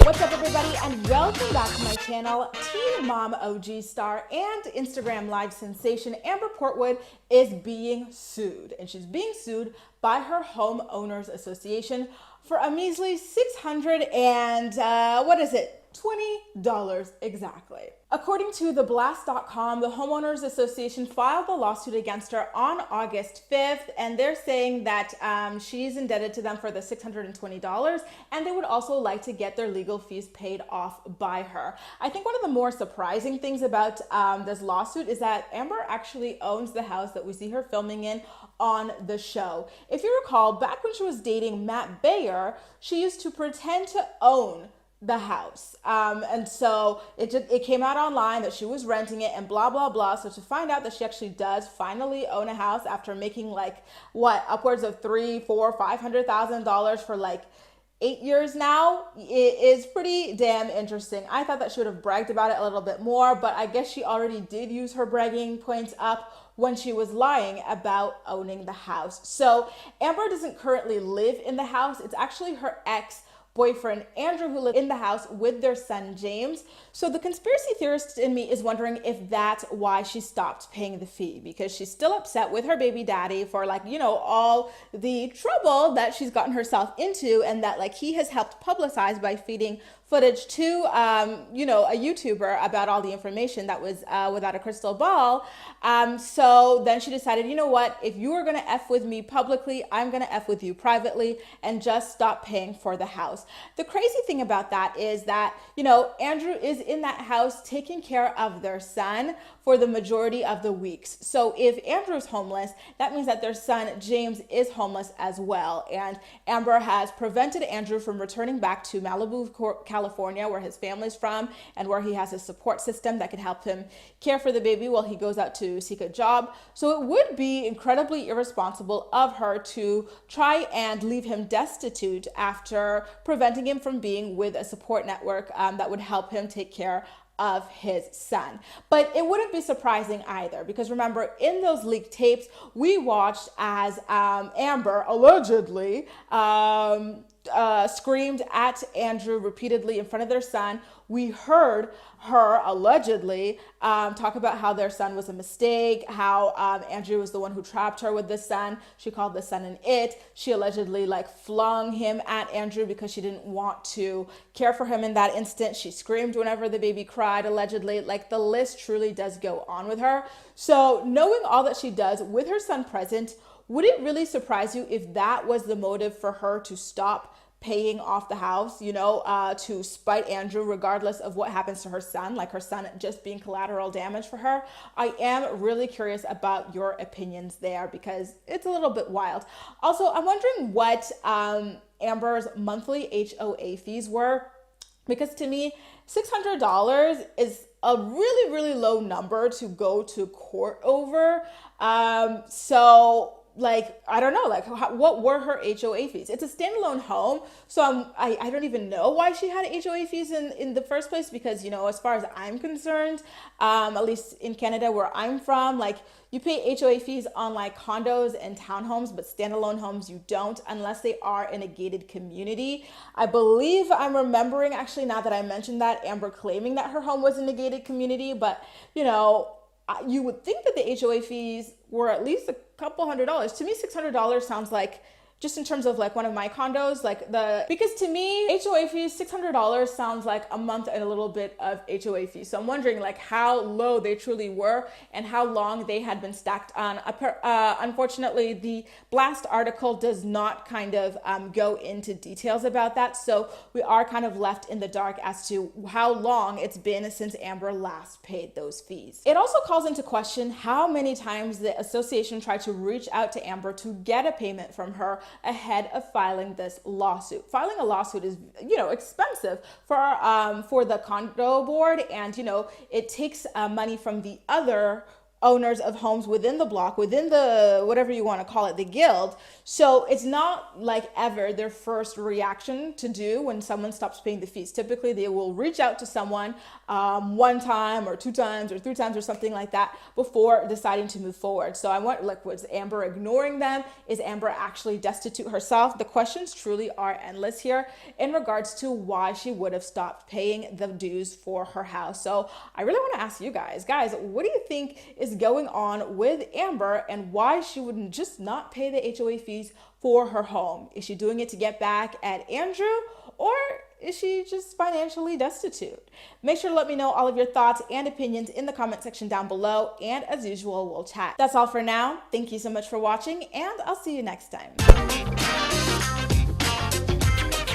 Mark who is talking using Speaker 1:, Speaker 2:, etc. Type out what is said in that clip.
Speaker 1: What's up, everybody, and welcome back to my channel. Teen Mom OG star and Instagram live sensation Amber Portwood is being sued, and she's being sued by her homeowners association for a measly $600 and $20 exactly. According to theblast.com, the homeowners association filed the lawsuit against her on August 5th, and they're saying that she's indebted to them for the $620, and they would also like to get their legal fees paid off by her. I think one of the more surprising things about this lawsuit is that Amber actually owns the house that we see her filming in on the show. If you recall, back when she was dating Matt Bayer, she used to pretend to own the house. And so it came out online that she was renting it and blah, blah, blah. So to find out that she actually does finally own a house after making upwards of $300,000, $400,000, $500,000 for 8 years now, it is pretty damn interesting. I thought that she would have bragged about it a little bit more, but I guess she already did use her bragging points up when she was lying about owning the house. So Amber doesn't currently live in the house. It's actually her ex-boyfriend Andrew who lived in the house with their son James. So the conspiracy theorist in me is wondering if that's why she stopped paying the fee, because she's still upset with her baby daddy for all the trouble that she's gotten herself into, and that he has helped publicize by feeding footage to a YouTuber about all the information that was without a crystal ball. So then she decided, you know what, if you are gonna F with me publicly, I'm gonna F with you privately and just stop paying for the house. The crazy thing about that is that, Andrew is in that house taking care of their son for the majority of the weeks. So if Andrew's homeless, that means that their son James is homeless as well. And Amber has prevented Andrew from returning back to Malibu, California, where his family's from and where he has a support system that can help him care for the baby while he goes out to seek a job. So it would be incredibly irresponsible of her to try and leave him destitute after preventing him from being with a support network that would help him take care of his son. But it wouldn't be surprising either, because remember, in those leaked tapes, we watched as Amber allegedly screamed at Andrew repeatedly in front of their son. We heard her allegedly talk about how their son was a mistake, how Andrew was the one who trapped her with the son. She called the son an it. She allegedly flung him at Andrew because she didn't want to care for him in that instant. She screamed whenever the baby cried, allegedly. The list truly does go on with her. So knowing all that she does with her son present, would it really surprise you if that was the motive for her to stop paying off the house, to spite Andrew regardless of what happens to her son, her son just being collateral damage for her? I am really curious about your opinions there, because it's a little bit wild. Also, I'm wondering what Amber's monthly HOA fees were, because to me, $600 is a really, really low number to go to court over. I don't know, what were her HOA fees? It's a standalone home, so I don't even know why she had HOA fees in the first place, because, as far as I'm concerned, at least in Canada where I'm from, you pay HOA fees on condos and townhomes, but standalone homes you don't, unless they are in a gated community. I believe I'm remembering, actually, now that I mentioned that, Amber claiming that her home was in a gated community, but, you would think that the HOA fees were at least a couple $100. To me, $600 sounds like, just in terms of one of my condos, because to me, HOA fees, $600 sounds like a month and a little bit of HOA fees. So I'm wondering how low they truly were and how long they had been stacked on. Unfortunately, the Blast article does not go into details about that. So we are kind of left in the dark as to how long it's been since Amber last paid those fees. It also calls into question how many times the association tried to reach out to Amber to get a payment from her ahead of filing this lawsuit. Filing a lawsuit is, expensive for the condo board, and, it takes money from the other owners of homes within the block, within the whatever you want to call it, the guild. So it's not like ever their first reaction to do when someone stops paying the fees. Typically they will reach out to someone one time or two times or three times or something like that before deciding to move forward. So I want, like, was Amber ignoring them? Is Amber actually destitute herself? The questions truly are endless here in regards to why she would have stopped paying the dues for her house. So I really want to ask you guys, what do you think is going on with Amber and why she wouldn't just not pay the HOA fees for her home? Is she doing it to get back at Andrew, or is she just financially destitute? Make sure to let me know all of your thoughts and opinions in the comment section down below, and as usual, we'll chat. That's all for now. Thank you so much for watching, and I'll see you next time.